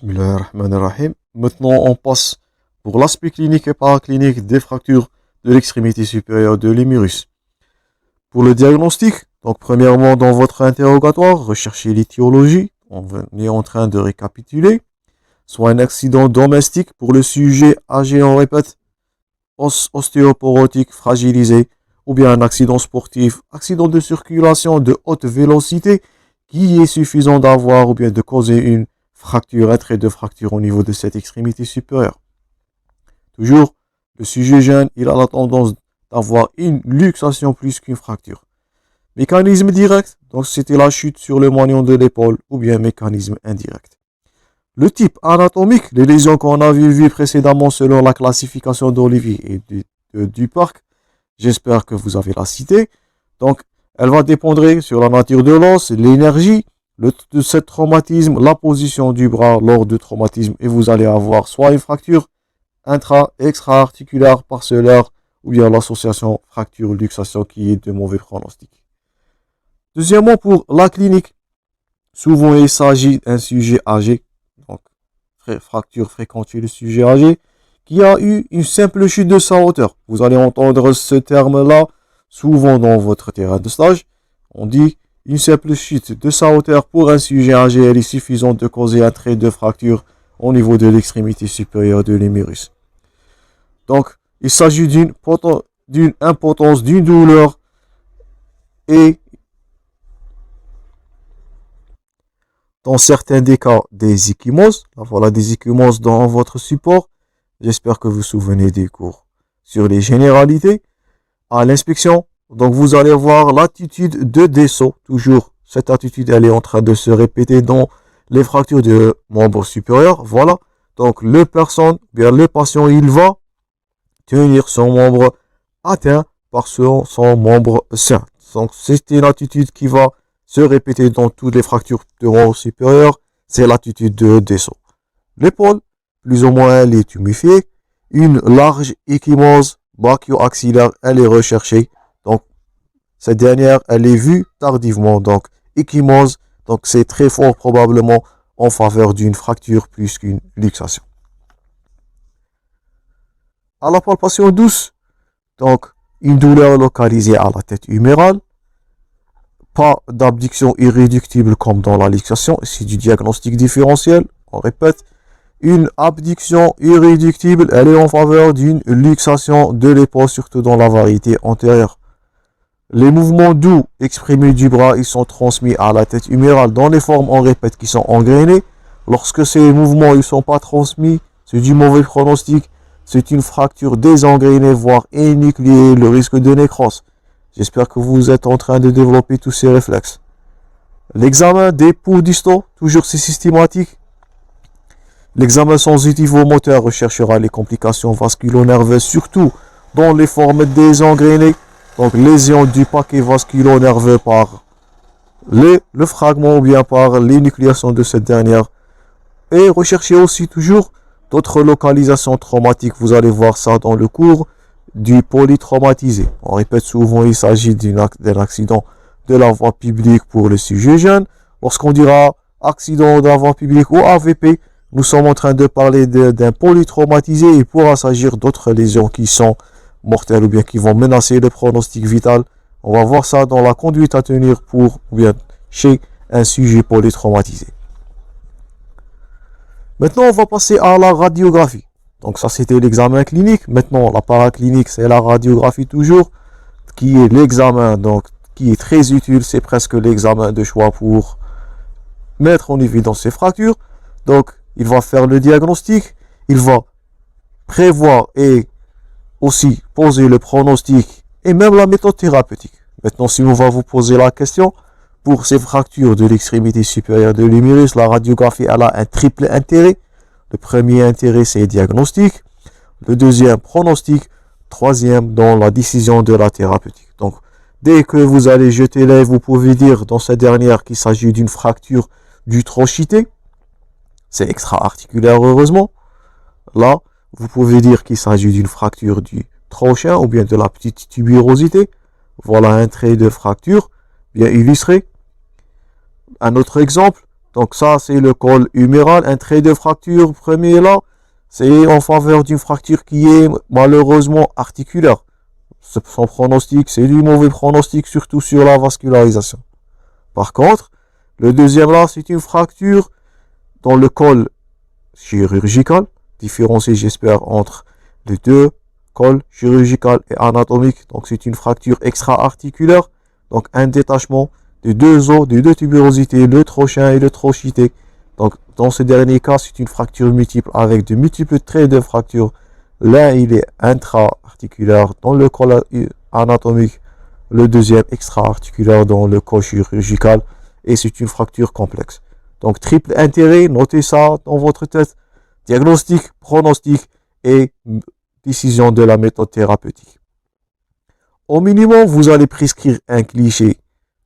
Bismillahirrahmanirrahim. Maintenant, on passe pour l'aspect clinique et paraclinique des fractures de l'extrémité supérieure de l'humérus. Pour le diagnostic, donc premièrement dans votre interrogatoire, recherchez l'étiologie. On est en train de récapituler. Soit un accident domestique pour le sujet âgé, on répète, ostéoporotique fragilisé, ou bien un accident sportif, accident de circulation de haute vélocité qui est suffisant d'avoir ou bien de causer une fracture, un trait de fracture au niveau de cette extrémité supérieure. Toujours, le sujet jeune, il a la tendance d'avoir une luxation plus qu'une fracture. Mécanisme direct, donc c'était la chute sur le moignon de l'épaule, ou bien mécanisme indirect. Le type anatomique, les lésions qu'on avait vues précédemment selon la classification d'Olivier et du parc, j'espère que vous avez la cité. Donc, elle va dépendre sur la nature de l'os, l'énergie, de ce traumatisme, la position du bras lors du traumatisme, et vous allez avoir soit une fracture extra-articulaire parcellaire, ou bien l'association fracture-luxation qui est de mauvais pronostic. Deuxièmement, pour la clinique, souvent il s'agit d'un sujet âgé, donc fracture fréquente chez le sujet âgé, qui a eu une simple chute de sa hauteur. Vous allez entendre ce terme-là souvent dans votre terrain de stage. On dit une simple chute de sa hauteur pour un sujet âgé, elle est suffisante de causer un trait de fracture au niveau de l'extrémité supérieure de l'humérus. Donc, il s'agit d'une impotence, d'une douleur et dans certains des cas des ecchymoses. Voilà des ecchymoses dans votre support. J'espère que vous vous souvenez des cours sur les généralités. À l'inspection, donc vous allez voir l'attitude de Dessau. Toujours, cette attitude, elle est en train de se répéter dans les fractures de membres supérieurs. Voilà. Donc le patient, il va tenir son membre atteint par son membre sain. Donc c'est une attitude qui va se répéter dans toutes les fractures de membre supérieur. C'est l'attitude de Dessau. L'épaule, plus ou moins, elle est humifiée. Une large ecchymose brachio-axillaire, elle est recherchée. Donc, cette dernière, elle est vue tardivement. Donc, ecchymose, donc c'est très fort probablement en faveur d'une fracture plus qu'une luxation. À la palpation douce, donc, une douleur localisée à la tête humérale. Pas d'abduction irréductible comme dans la luxation. C'est du diagnostic différentiel. On répète. Une abduction irréductible, elle est en faveur d'une luxation de l'épaule, surtout dans la variété antérieure. Les mouvements doux exprimés du bras, ils sont transmis à la tête humérale dans les formes, on répète, qui sont engrenées. Lorsque ces mouvements ne sont pas transmis, c'est du mauvais pronostic. C'est une fracture désengrenée, voire énucléée, le risque de nécrose. J'espère que vous êtes en train de développer tous ces réflexes. L'examen des pouls distaux, toujours c'est systématique. L'examen sensitivo-moteur recherchera les complications vasculo-nerveuses, surtout dans les formes désengrenées, donc lésions du paquet vasculo-nerveux par le fragment ou bien par l'énucléation de cette dernière. Et recherchez aussi toujours d'autres localisations traumatiques. Vous allez voir ça dans le cours du polytraumatisé. On répète souvent, il s'agit d'un accident de la voie publique pour le sujet jeune. Lorsqu'on dira accident de la voie publique ou AVP, nous sommes en train de parler d'un polytraumatisé. Il pourra s'agir d'autres lésions qui sont mortelles ou bien qui vont menacer le pronostic vital. On va voir ça dans la conduite à tenir pour ou bien chez un sujet polytraumatisé. Maintenant, on va passer à la radiographie. Donc ça, c'était l'examen clinique. Maintenant, la paraclinique, c'est la radiographie toujours, qui est l'examen, donc qui est très utile. C'est presque l'examen de choix pour mettre en évidence ces fractures. Donc, il va faire le diagnostic, il va prévoir et aussi poser le pronostic et même la méthode thérapeutique. Maintenant, si on va vous poser la question, pour ces fractures de l'extrémité supérieure de l'humérus, la radiographie elle a un triple intérêt. Le premier intérêt, c'est diagnostic. Le deuxième, pronostic. Troisième, dans la décision de la thérapeutique. Donc, dès que vous allez jeter l'œil, vous pouvez dire dans cette dernière qu'il s'agit d'une fracture du trochité. C'est extra-articulaire, heureusement. Là, vous pouvez dire qu'il s'agit d'une fracture du trochin ou bien de la petite tubérosité. Voilà un trait de fracture bien illustré. Un autre exemple, Donc ça, c'est le col huméral. Un trait de fracture premier là, c'est en faveur d'une fracture qui est malheureusement articulaire. Son pronostic, c'est du mauvais pronostic, surtout sur la vascularisation. Par contre, le deuxième là, c'est une fracture dans le col chirurgical, différencié, j'espère, entre les deux col chirurgical et anatomique. Donc c'est une fracture extra-articulaire, donc un détachement de deux os, de deux tubérosités, le trochin et le trochité. Donc dans ce dernier cas, c'est une fracture multiple avec de multiples traits de fracture. L'un, il est intra-articulaire dans le col anatomique, le deuxième extra-articulaire dans le col chirurgical, et c'est une fracture complexe. Donc triple intérêt, notez ça dans votre tête. Diagnostic, pronostic et décision de la méthode thérapeutique. Au minimum, vous allez prescrire un cliché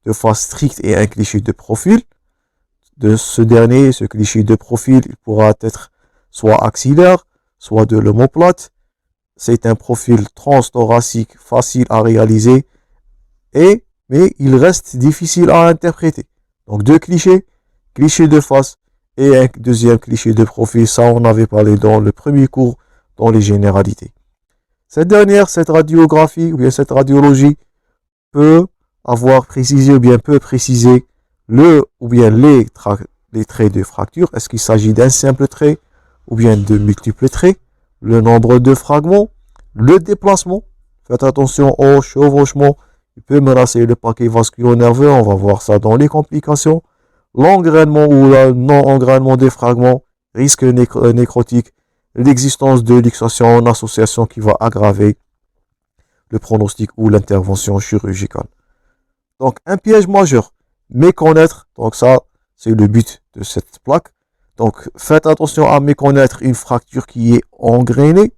de face stricte et un cliché de profil. De ce dernier, ce cliché de profil, il pourra être soit axillaire, soit de l'omoplate. C'est un profil transthoracique facile à réaliser, mais il reste difficile à interpréter. Donc deux clichés, cliché de face et un deuxième cliché de profil. Ça, on avait parlé dans le premier cours, dans les généralités. Cette radiographie ou bien cette radiologie peut avoir précisé ou bien peut préciser le ou bien les traits de fracture. Est-ce qu'il s'agit d'un simple trait ou bien de multiples traits? Le nombre de fragments, le déplacement. Faites attention au chevauchement. Il peut menacer le paquet vasculo-nerveux. On va voir ça dans les complications. L'engrainement ou le non-engrainement des fragments, risque nécrotique, l'existence de luxation en association qui va aggraver le pronostic ou l'intervention chirurgicale. Donc, un piège majeur, méconnaître, donc ça, c'est le but de cette plaque. Donc, faites attention à méconnaître une fracture qui est engrainée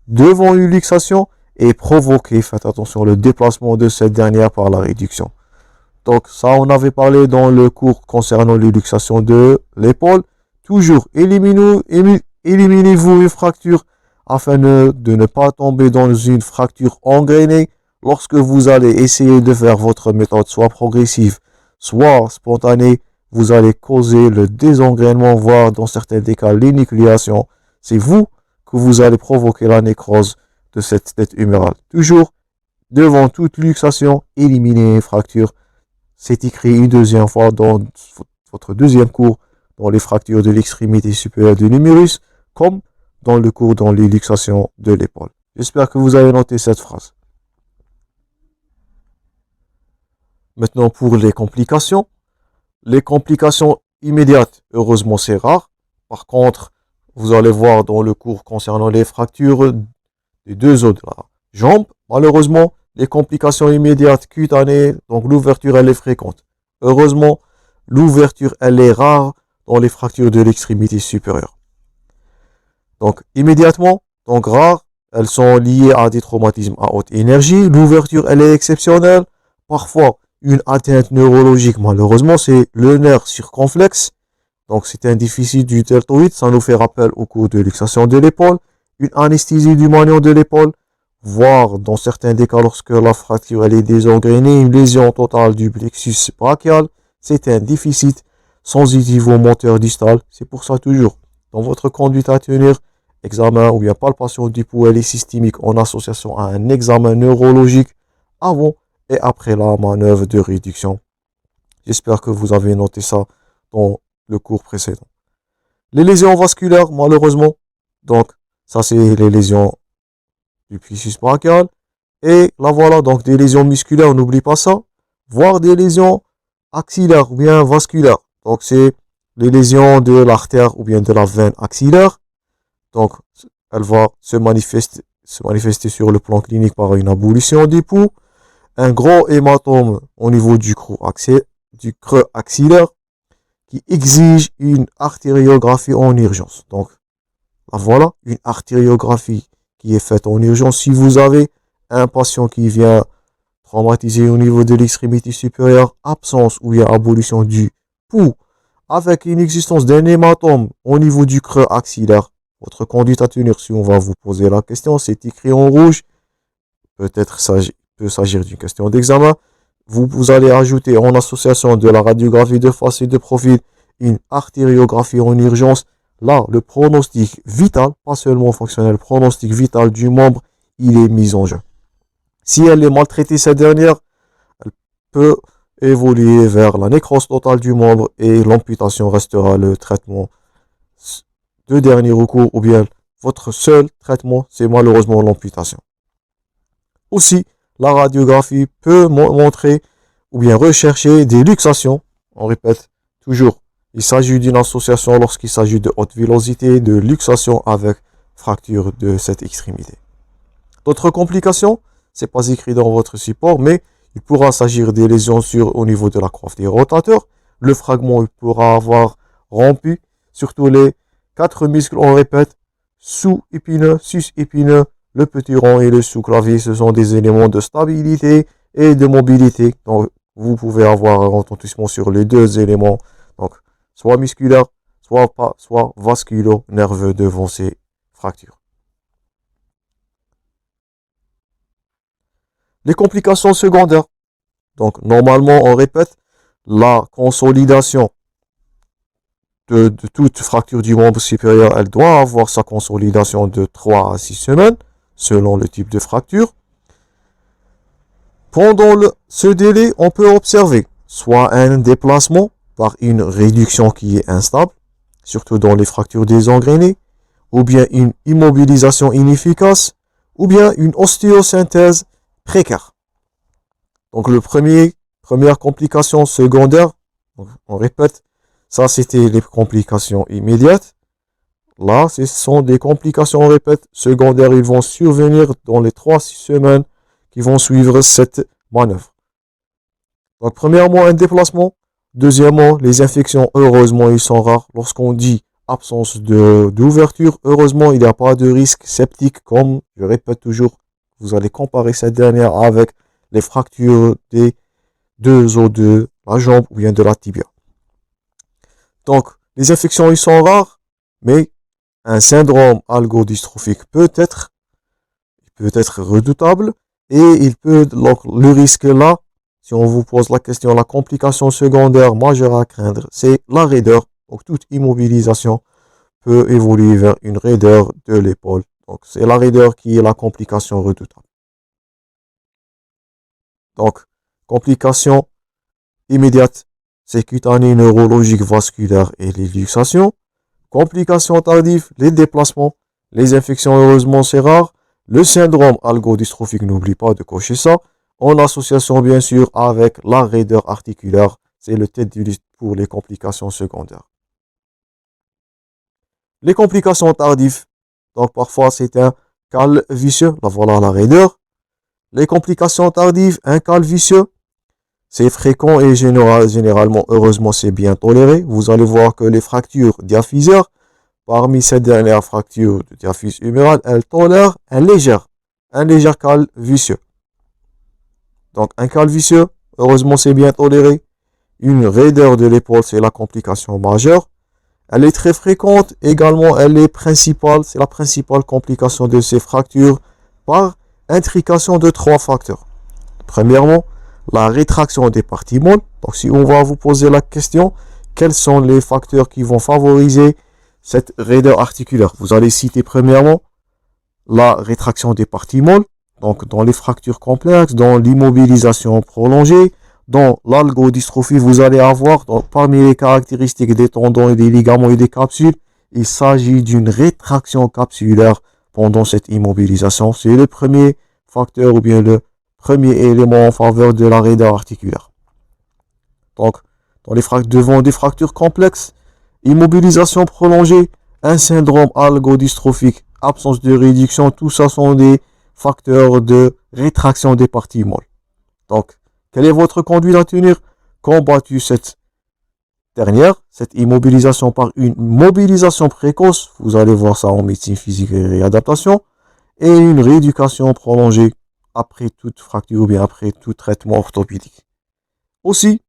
devant une luxation et provoquer, faites attention, le déplacement de cette dernière par la réduction. Donc, ça, on avait parlé dans le cours concernant les luxations de l'épaule. Toujours, éliminez-vous une fracture afin de ne pas tomber dans une fracture engrainée lorsque vous allez essayer de faire votre méthode soit progressive, soit spontanée. Vous allez causer le désengrainement, voire dans certains cas l'énucléation. C'est vous que vous allez provoquer la nécrose de cette tête humérale. Toujours, devant toute luxation, éliminez une fracture. C'est écrit une deuxième fois dans votre deuxième cours dans les fractures de l'extrémité supérieure du numérus, comme dans le cours dans les luxations de l'épaule. J'espère que vous avez noté cette phrase. Maintenant, pour les complications. Les complications immédiates, heureusement, c'est rare. Par contre, vous allez voir dans le cours concernant les fractures des deux os de la jambe, malheureusement, les complications immédiates cutanées, donc l'ouverture, elle est fréquente. Heureusement, l'ouverture, elle est rare dans les fractures de l'extrémité supérieure. Donc, immédiatement, donc rare, elles sont liées à des traumatismes à haute énergie. L'ouverture, elle est exceptionnelle. Parfois, une atteinte neurologique, malheureusement, c'est le nerf circonflexe. Donc, c'est un déficit du deltoïde. Ça nous fait rappel au cours de luxation de l'épaule. Une anesthésie du manion de l'épaule. Voire, dans certains cas, lorsque la fracture elle est désengrainée, une lésion totale du plexus brachial. C'est un déficit sensitif au moteur distal. C'est pour ça, toujours, dans votre conduite à tenir, examen ou bien palpation du pouls et systémique en association à un examen neurologique avant et après la manœuvre de réduction. J'espère que vous avez noté ça dans le cours précédent. Les lésions vasculaires, malheureusement, donc ça c'est les lésions du plexus brachial. Et là voilà, donc des lésions musculaires, n'oublie pas ça. Voire des lésions axillaires ou bien vasculaires. Donc c'est les lésions de l'artère ou bien de la veine axillaire. Donc elle va se manifester sur le plan clinique par une abolition des pouls. Un gros hématome au niveau du creux axillaire qui exige une artériographie en urgence. Donc, là voilà, une artériographie qui est faite en urgence. Si vous avez un patient qui vient traumatisé au niveau de l'extrémité supérieure, absence ou bien abolition du pouls, avec une existence d'un hématome au niveau du creux axillaire, votre conduite à tenir, si on va vous poser la question, c'est écrit en rouge, peut-être peut s'agir d'une question d'examen. Vous allez ajouter en association de la radiographie de face et de profil une artériographie en urgence, là, le pronostic vital, pas seulement fonctionnel, le pronostic vital du membre, il est mis en jeu. Si elle est maltraitée, cette dernière, elle peut évoluer vers la nécrose totale du membre et l'amputation restera le traitement de dernier recours ou bien votre seul traitement, c'est malheureusement l'amputation. Aussi, la radiographie peut montrer ou bien rechercher des luxations. On répète toujours, il s'agit d'une association lorsqu'il s'agit de haute villosité, de luxation avec fracture de cette extrémité. D'autres complications, c'est pas écrit dans votre support, mais il pourra s'agir des lésions au niveau de la coiffe des rotateurs. Le fragment il pourra avoir rompu, surtout les 4 muscles, on répète, sous-épineux, sus-épineux, le petit rond et le sous-clavier, ce sont des éléments de stabilité et de mobilité. Donc, vous pouvez avoir un retentissement sur les deux éléments, donc soit musculaire, soit vasculo-nerveux devant ces fractures. Les complications secondaires. Donc, normalement, on répète, la consolidation de toute fracture du membre supérieur, elle doit avoir sa consolidation de 3 à 6 semaines, selon le type de fracture. Pendant ce délai, on peut observer soit un déplacement par une réduction qui est instable, surtout dans les fractures désengrenées, ou bien une immobilisation inefficace, ou bien une ostéosynthèse précaire. Donc première complication secondaire, on répète, ça c'était les complications immédiates. Là, ce sont des complications, on répète, secondaires, ils vont survenir dans les 3-6 semaines qui vont suivre cette manœuvre. Donc premièrement, un déplacement. Deuxièmement, les infections, heureusement, ils sont rares. Lorsqu'on dit absence d'ouverture, heureusement, il n'y a pas de risque septique, comme je répète toujours, vous allez comparer cette dernière avec les fractures des deux os de la jambe ou bien de la tibia. Donc, les infections, ils sont rares, mais un syndrome algodystrophique peut être redoutable et le risque là, si on vous pose la question, la complication secondaire majeure à craindre, c'est la raideur. Donc, toute immobilisation peut évoluer vers une raideur de l'épaule. Donc, c'est la raideur qui est la complication redoutable. Donc, complication immédiate, c'est cutanée, neurologique, vasculaire et les luxations. Complications tardives, les déplacements, les infections, heureusement, c'est rare. Le syndrome algodystrophique, n'oublie pas de cocher ça. En association, bien sûr, avec la raideur articulaire. C'est le tête du liste pour les complications secondaires. Les complications tardives. Donc, parfois, c'est un cal vicieux. Là, voilà la raideur. Les complications tardives, un cal vicieux. C'est fréquent et généralement, heureusement, c'est bien toléré. Vous allez voir que les fractures diaphysaires, parmi ces dernières fractures de diaphyse humérale, elles tolèrent un léger cal vicieux. Donc, un cal vicieux, heureusement, c'est bien toléré. Une raideur de l'épaule, c'est la complication majeure. Elle est très fréquente. Également, elle est principale. C'est la principale complication de ces fractures par intrication de 3 facteurs. Premièrement, la rétraction des parties molles. Donc, si on va vous poser la question, quels sont les facteurs qui vont favoriser cette raideur articulaire? Vous allez citer premièrement la rétraction des parties molles. Donc, dans les fractures complexes, dans l'immobilisation prolongée, dans l'algodystrophie, vous allez avoir, donc, parmi les caractéristiques des tendons et des ligaments et des capsules, il s'agit d'une rétraction capsulaire pendant cette immobilisation. C'est le premier facteur ou bien le premier élément en faveur de la raideur articulaire. Donc, devant des fractures complexes, immobilisation prolongée, un syndrome algodystrophique, absence de réduction, tout ça sont des facteurs de rétraction des parties molles. Donc, quelle est votre conduite à tenir? Combattu cette dernière, cette immobilisation par une mobilisation précoce, vous allez voir ça en médecine physique et réadaptation, et une rééducation prolongée après toute fracture ou bien après tout traitement orthopédique. Aussi,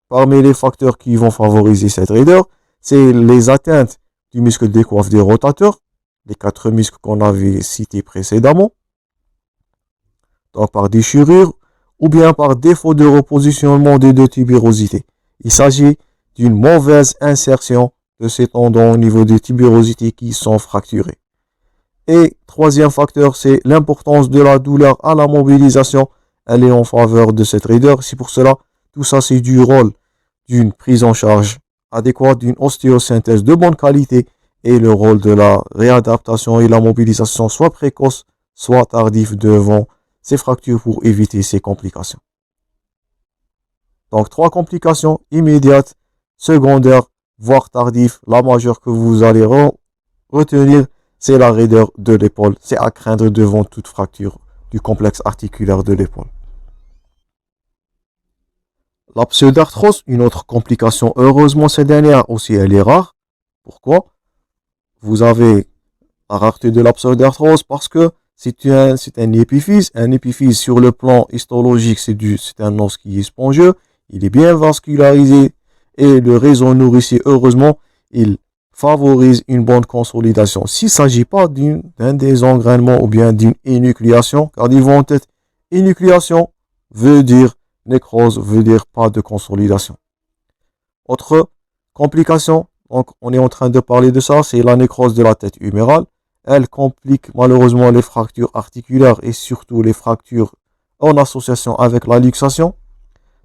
parmi les facteurs qui vont favoriser cette raideur, c'est les atteintes du muscle des coiffes des rotateurs, les 4 muscles qu'on avait cités précédemment, donc par déchirure ou bien par défaut de repositionnement des deux tubérosités. Il s'agit d'une mauvaise insertion de ces tendons au niveau des tibérosités qui sont fracturés. Et troisième facteur, c'est l'importance de la douleur à la mobilisation. Elle est en faveur de cette raideur. C'est pour cela, tout ça, c'est du rôle d'une prise en charge adéquate, d'une ostéosynthèse de bonne qualité et le rôle de la réadaptation et la mobilisation soit précoce, soit tardif devant ces fractures pour éviter ces complications. Donc, 3 complications immédiates, secondaires, voire tardives. La majeure que vous allez retenir, c'est la raideur de l'épaule. C'est à craindre devant toute fracture du complexe articulaire de l'épaule. La pseudarthrose, une autre complication, heureusement cette dernière aussi elle est rare. Pourquoi? Vous avez la rareté de la pseudarthrose parce que c'est un épiphyse. Un épiphyse sur le plan histologique, c'est un os qui est spongieux. Il est bien vascularisé et le réseau nourricier, heureusement, il favorise une bonne consolidation. S'il ne s'agit pas d'un désengrainement ou bien d'une énucléation, car ils vont être énucléation veut dire nécrose, veut dire pas de consolidation. Autre complication, donc on est en train de parler de ça, c'est la nécrose de la tête humérale. Elle complique malheureusement les fractures articulaires et surtout les fractures en association avec la luxation.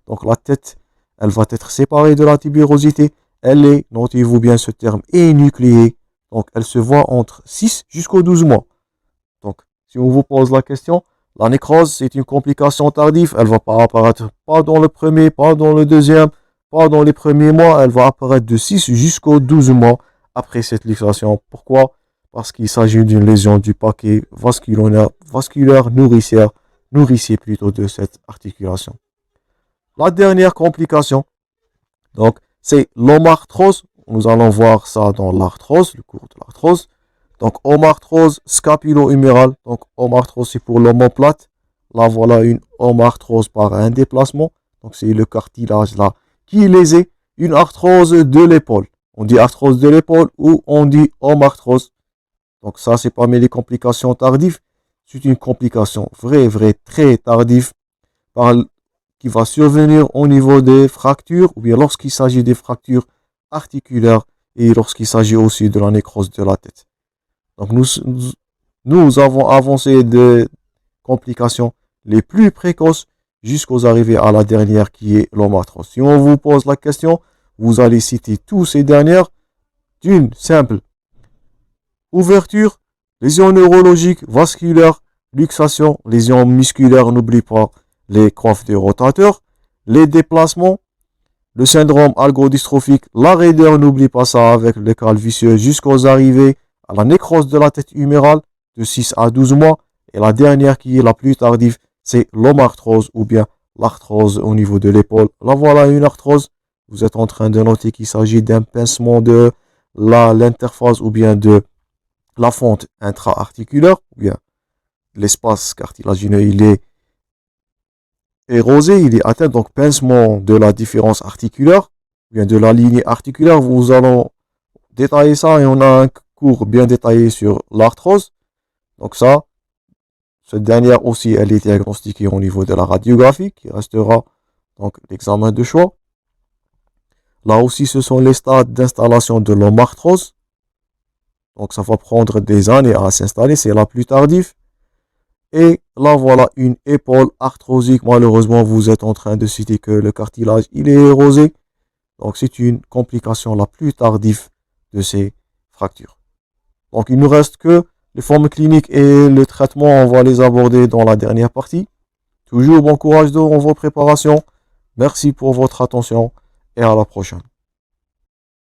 Donc la tête, elle va être séparée de la tibérosité. Elle est, notez-vous bien ce terme, énucléée. Donc elle se voit entre 6 jusqu'aux 12 mois. Donc si on vous pose la question, la nécrose c'est une complication tardive. Elle ne va pas apparaître pas dans le premier, pas dans le deuxième, pas dans les premiers mois. Elle va apparaître de 6 jusqu'aux 12 mois après cette luxation. Pourquoi? Parce qu'il s'agit d'une lésion du paquet vasculaire nourricier plutôt de cette articulation. La dernière complication, donc, c'est l'homarthrose. Nous allons voir ça dans l'arthrose, le cours de l'arthrose. Donc, homarthrose scapulo-humérale. Donc, homarthrose, c'est pour l'omoplate. Là, voilà une homarthrose par un déplacement. Donc, c'est le cartilage là qui est lésé. Une arthrose de l'épaule. On dit arthrose de l'épaule ou on dit homarthrose. Donc, ça, c'est parmi les complications tardives. C'est une complication très tardive qui va survenir au niveau des fractures ou bien lorsqu'il s'agit des fractures articulaires et lorsqu'il s'agit aussi de la nécrose de la tête. Donc nous avons avancé des complications les plus précoces jusqu'aux arrivées à la dernière qui est l'homarthrose. Si on vous pose la question, vous allez citer tous ces dernières d'une simple ouverture, lésions neurologiques, vasculaires, luxation, lésions musculaires, n'oublie pas les coiffes des rotateurs, les déplacements, le syndrome algodystrophique, la raideur, n'oublie pas ça avec le calvicieux jusqu'aux arrivées à la nécrose de la tête humérale de 6 à 12 mois. Et la dernière qui est la plus tardive, c'est l'homarthrose ou bien l'arthrose au niveau de l'épaule. Là voilà une arthrose. Vous êtes en train de noter qu'il s'agit d'un pincement de l'interface ou bien de la fente intra-articulaire ou bien l'espace cartilagineux, il est érosé, il est atteint, donc pincement de la différence articulaire, ou bien de la lignée articulaire. Vous allons détailler ça et on a un cours bien détaillé sur l'arthrose. Donc ça, cette dernière aussi, elle est diagnostiquée au niveau de la radiographie, qui restera donc l'examen de choix. Là aussi, ce sont les stades d'installation de l'homarthrose. Donc ça va prendre des années à s'installer, c'est la plus tardive. Et là voilà une épaule arthrosique. Malheureusement, vous êtes en train de citer que le cartilage il est érosé. Donc c'est une complication la plus tardive de ces fractures. Donc il ne nous reste que les formes cliniques et le traitement. On va les aborder dans la dernière partie. Toujours bon courage dans vos préparations. Merci pour votre attention et à la prochaine.